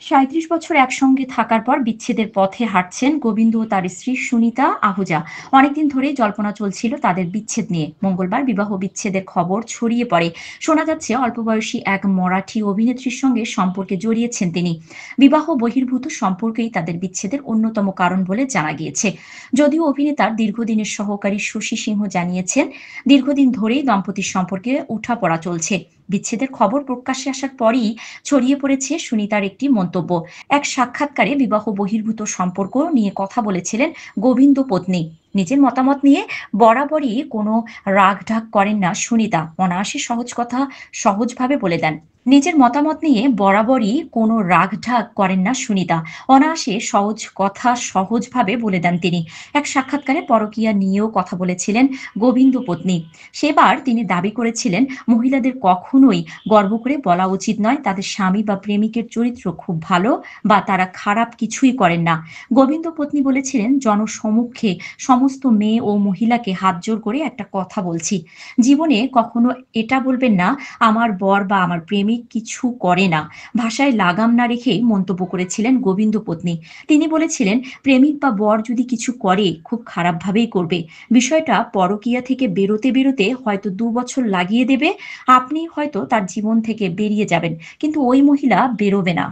৩৭ বছর একসঙ্গে থাকার পর বিচ্ছেদের পথে হাঁটছেন গোবিন্দ ও তার স্ত্রী সুনিতা আহুজা। অনেকদিন ধরেই জল্পনা চলছিল তাদের বিচ্ছেদ নিয়ে। মঙ্গলবার বিবাহ বিচ্ছেদের খবর ছড়িয়ে পড়ে। শোনা যাচ্ছে অল্প বয়সী এক মরাঠি অভিনেত্রীর সঙ্গে সম্পর্কে জড়িয়েছেন তিনি। বিবাহ বহির্ভূত সম্পর্কেই তাদের বিচ্ছেদের অন্যতম কারণ বলে জানা গিয়েছে। যদিও অভিনেতার দীর্ঘদিনের সহকারী শশী সিংহ জানিয়েছেন, দীর্ঘদিন ধরেই দম্পতির সম্পর্কে উঠাপড়া চলছে। বিচ্ছেদের খবর প্রকাশ্যে আসার পরই ছড়িয়ে পড়েছে সুনিতার একটি মন্তব্য। এক সাক্ষাৎকারে বিবাহ বহির্ভূত সম্পর্ক নিয়ে কথা বলেছিলেন গোবিন্দ পত্নী। নিজের মতামত নিয়ে বরাবরই কোনো রাগঢাক করেন না সুনিতা। অনায়াসে সহজ কথা সহজভাবে বলে দেন। নিজের মতামত নিয়ে বরাবরই কোনো রাগঢাক করেন না সুনিতা। অনায়াসে সহজ কথা সহজভাবে বলে দেন তিনি। এক সাক্ষাৎকারে পরকীয়া নিয়েও কথা বলেছিলেন গোবিন্দ পত্নী। সেবার তিনি দাবি করেছিলেন, মহিলাদের কখনোই গর্ব করে বলা উচিত নয় তাদের স্বামী বা প্রেমিকের চরিত্র খুব ভালো বা তারা খারাপ কিছুই করেন না। গোবিন্দ পত্নী বলেছিলেন, জনসমক্ষে সমস্ত মেয়ে ও মহিলাকে হাতজোড় করে একটা কথা বলছি, জীবনে কখনো এটা বলবেন না আমার বর বা আমার প্রেমিক কিছু করে না। ভাষায় লাগাম না রেখেই মন্তব্য করেছিলেন গোবিন্দ পত্নী। তিনি বলেছিলেন, প্রেমিক বা বর যদি কিছু করে খুব খারাপভাবেই করবে। বিষয়টা পরকীয়া থেকে বেরোতে বেরোতে হয়তো ২ বছর লাগিয়ে দেবে। আপনি হয়তো তার জীবন থেকে বেরিয়ে যাবেন, কিন্তু ওই মহিলা বেরোবে না।